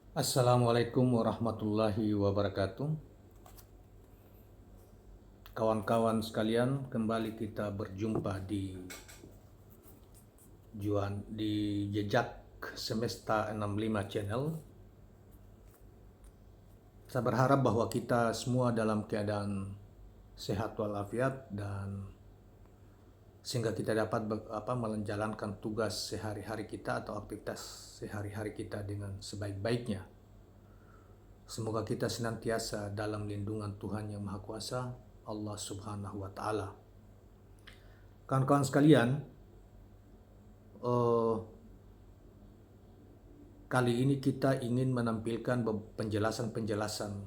Assalamualaikum warahmatullahi wabarakatuh. Kawan-kawan sekalian, kembali kita berjumpa di Jejak Semesta 65 Channel. Saya berharap bahwa kita semua dalam keadaan sehat walafiat dan sehingga kita dapat menjalankan tugas sehari-hari kita atau aktivitas sehari-hari kita dengan sebaik-baiknya. Semoga kita senantiasa dalam lindungan Tuhan Yang Maha Kuasa, Allah Subhanahu wa Ta'ala. Kawan-kawan sekalian, kali ini kita ingin menampilkan penjelasan-penjelasan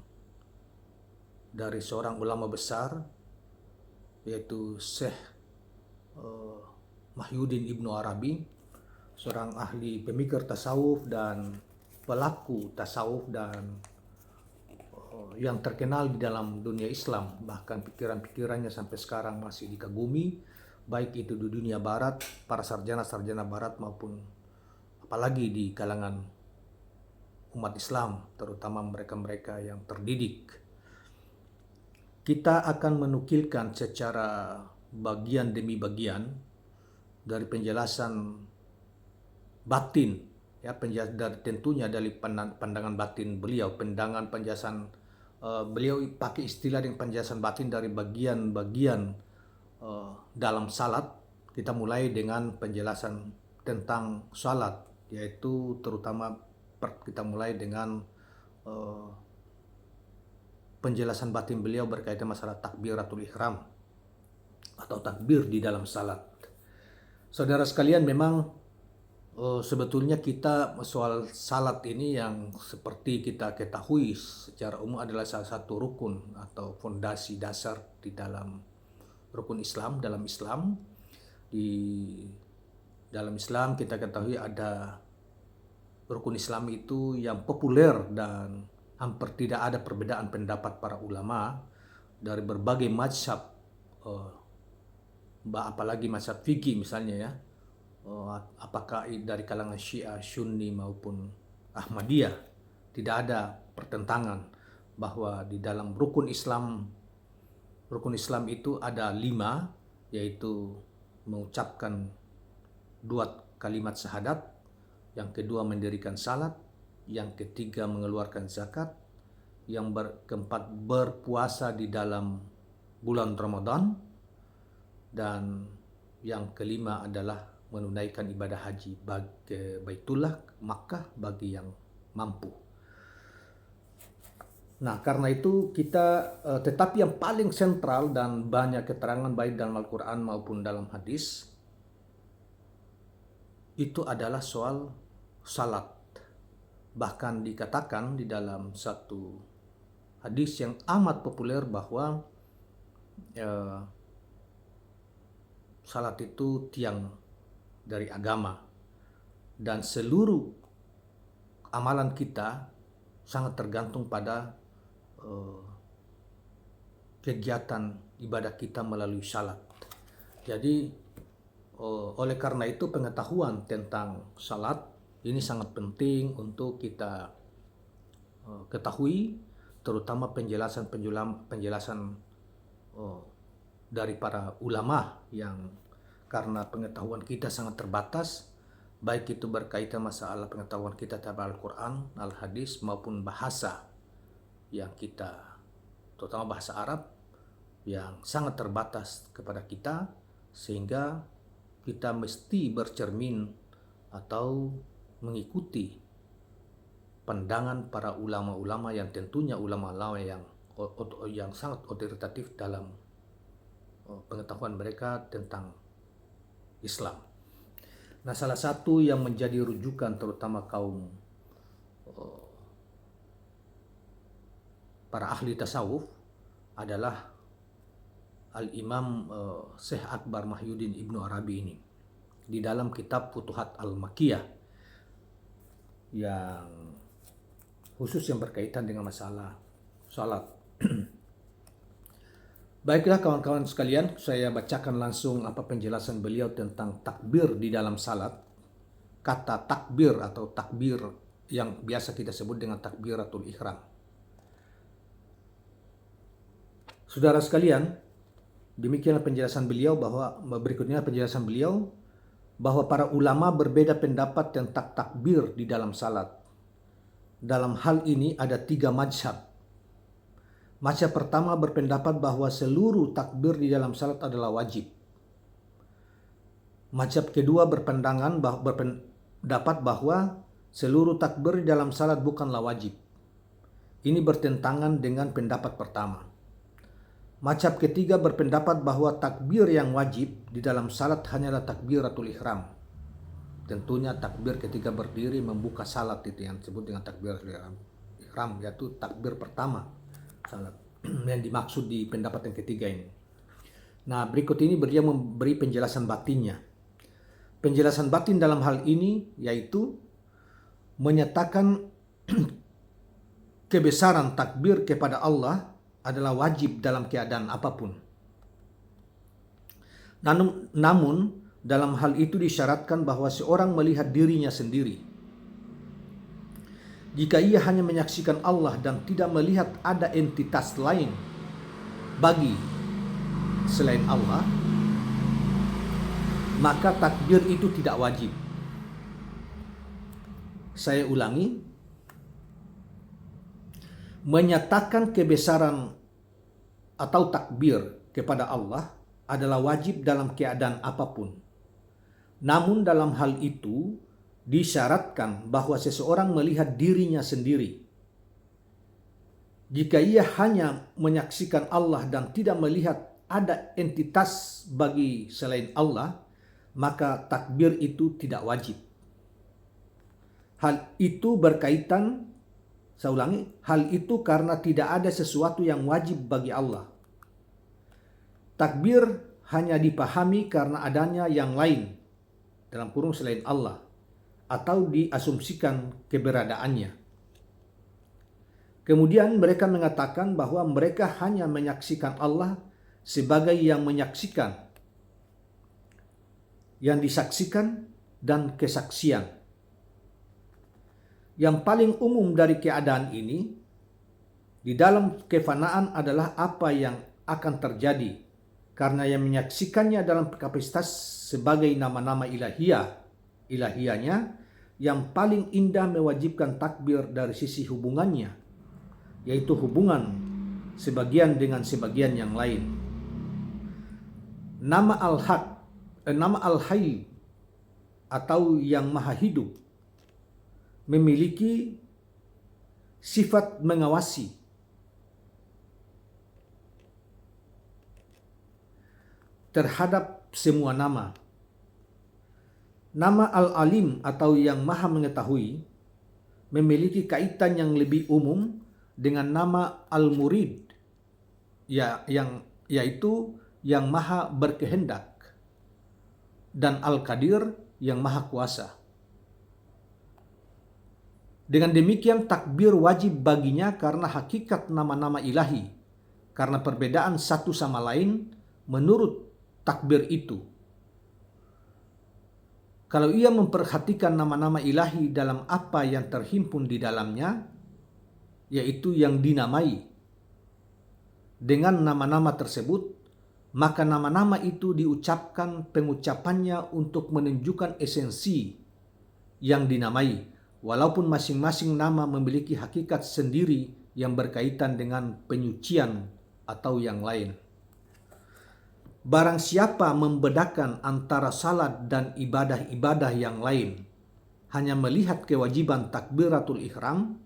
dari seorang ulama besar, yaitu Syekh Mahyuddin Ibnu Arabi, seorang ahli pemikir tasawuf dan pelaku tasawuf dan yang terkenal di dalam dunia Islam. Bahkan pikiran-pikirannya sampai sekarang masih dikagumi, baik itu di dunia barat, para sarjana-sarjana barat maupun apalagi di kalangan umat Islam, terutama mereka-mereka yang terdidik. Kita akan menukilkan secara bagian demi bagian dari penjelasan batin, ya, tentunya dari pandangan batin beliau, penjelasan beliau pakai istilah dengan penjelasan batin dari bagian-bagian dalam salat. Kita mulai dengan penjelasan tentang salat, yaitu terutama kita mulai dengan penjelasan batin beliau berkaitan masalah takbiratul ihram atau takbir di dalam salat. Saudara sekalian, memang sebetulnya kita soal salat ini yang seperti kita ketahui secara umum adalah salah satu rukun atau fondasi dasar di dalam rukun Islam. Di dalam Islam kita ketahui ada rukun Islam itu yang populer dan hampir tidak ada perbedaan pendapat para ulama dari berbagai mazhab, apalagi mazhab fikih misalnya, ya, apakah dari kalangan Syiah, Sunni maupun Ahmadiyah, tidak ada pertentangan bahwa di dalam rukun Islam itu ada 5, yaitu mengucapkan 2 kalimat syahadat, yang kedua mendirikan salat, yang ketiga mengeluarkan zakat, yang keempat berpuasa di dalam bulan Ramadan, dan yang kelima adalah menunaikan ibadah haji ke Baitullah Makkah bagi yang mampu. Nah, karena itu kita tetapi yang paling sentral dan banyak keterangan baik dalam Al-Quran maupun dalam hadis itu adalah soal salat. Bahkan dikatakan di dalam satu hadis yang amat populer bahwa salat itu tiang dari agama, dan seluruh amalan kita sangat tergantung pada kegiatan ibadah kita melalui salat. Jadi oleh karena itu pengetahuan tentang salat ini sangat penting untuk kita ketahui, terutama penjelasan dari para ulama yang karena pengetahuan kita sangat terbatas, baik itu berkaitan masalah pengetahuan kita tentang Al-Quran, Al-Hadis maupun bahasa yang kita, terutama bahasa Arab yang sangat terbatas kepada kita, sehingga kita mesti bercermin atau mengikuti pandangan para ulama-ulama yang tentunya ulama-ulama yang sangat otoritatif dalam pengetahuan mereka tentang Islam. Nah, salah satu yang menjadi rujukan terutama kaum para ahli tasawuf adalah Al-Imam Syekh Akbar Mahyuddin Ibnu Arabi ini di dalam kitab Futuhat Al-Makkiyah yang khusus yang berkaitan dengan masalah salat. Baiklah kawan-kawan sekalian, saya bacakan langsung apa penjelasan beliau tentang takbir di dalam salat. Kata takbir atau takbir yang biasa kita sebut dengan takbiratul ihram. Saudara sekalian, demikianlah penjelasan beliau bahwa para ulama berbeda pendapat tentang takbir di dalam salat. Dalam hal ini ada 3 mazhab. Mazhab pertama berpendapat bahwa seluruh takbir di dalam salat adalah wajib. Mazhab kedua berpendapat bahwa seluruh takbir di dalam salat bukanlah wajib. Ini bertentangan dengan pendapat pertama. Mazhab ketiga berpendapat bahwa takbir yang wajib di dalam salat hanyalah takbiratul ihram. Tentunya takbir ketika berdiri membuka salat itu yang disebut dengan takbiratul ihram, yaitu takbir pertama salat yang dimaksud di pendapat yang ketiga ini. Nah, berikut ini dia memberi penjelasan batinnya. Penjelasan batin dalam hal ini yaitu menyatakan kebesaran takbir kepada Allah adalah wajib dalam keadaan apapun. Namun dalam hal itu disyaratkan bahwa seorang melihat dirinya sendiri. Jika ia hanya menyaksikan Allah dan tidak melihat ada entitas lain bagi selain Allah, maka takbir itu tidak wajib. Saya ulangi, menyatakan kebesaran atau takbir kepada Allah adalah wajib dalam keadaan apapun. Namun dalam hal itu disyaratkan bahwa seseorang melihat dirinya sendiri. Jika ia hanya menyaksikan Allah dan tidak melihat ada entitas bagi selain Allah, maka takbir itu tidak wajib. Hal itu berkaitan, saya ulangi, hal itu karena tidak ada sesuatu yang wajib bagi Allah. Takbir hanya dipahami karena adanya yang lain, dalam kurung selain Allah, atau diasumsikan keberadaannya. Kemudian mereka mengatakan bahwa mereka hanya menyaksikan Allah sebagai yang menyaksikan, yang disaksikan, dan kesaksian. Yang paling umum dari keadaan ini di dalam kefanaan adalah apa yang akan terjadi karena yang menyaksikannya dalam kapasitas sebagai nama-nama ilahiyahnya yang paling indah mewajibkan takbir dari sisi hubungannya, yaitu hubungan sebagian dengan sebagian yang lain. Nama Al-Hayy atau yang Maha Hidup memiliki sifat mengawasi terhadap semua nama. Nama Al-Alim atau yang Maha Mengetahui memiliki kaitan yang lebih umum dengan nama Al-Murid, yaitu yang Maha Berkehendak, dan Al-Qadir yang Maha Kuasa. Dengan demikian takbir wajib baginya karena hakikat nama-nama ilahi, karena perbedaan satu sama lain menurut takbir itu. Kalau ia memperhatikan nama-nama ilahi dalam apa yang terhimpun di dalamnya, yaitu yang dinamai dengan nama-nama tersebut, maka nama-nama itu diucapkan pengucapannya untuk menunjukkan esensi yang dinamai, walaupun masing-masing nama memiliki hakikat sendiri yang berkaitan dengan penyucian atau yang lain. Barang siapa membedakan antara salat dan ibadah-ibadah yang lain, hanya melihat kewajiban takbiratul ihram,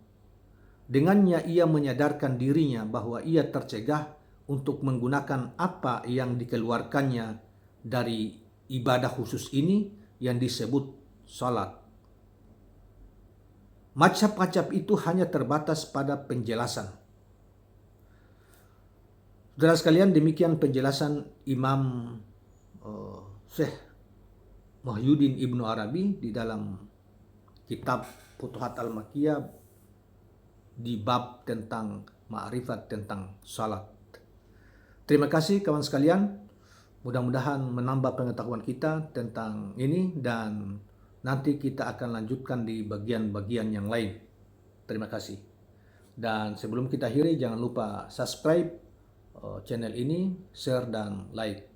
dengannya ia menyadarkan dirinya bahwa ia tercegah untuk menggunakan apa yang dikeluarkannya dari ibadah khusus ini yang disebut salat. Mazhab-mazhab itu hanya terbatas pada penjelasan. Saudara sekalian, demikian penjelasan Imam Syekh Muhyiddin Ibnu Arabi di dalam kitab Futuhat Al-Makkiyah di bab tentang ma'rifat tentang salat. Terima kasih kawan sekalian. Mudah-mudahan menambah pengetahuan kita tentang ini, dan Nanti kita akan lanjutkan di bagian-bagian yang lain. Terima kasih. Dan sebelum kita akhiri, jangan lupa subscribe channel ini, share dan like.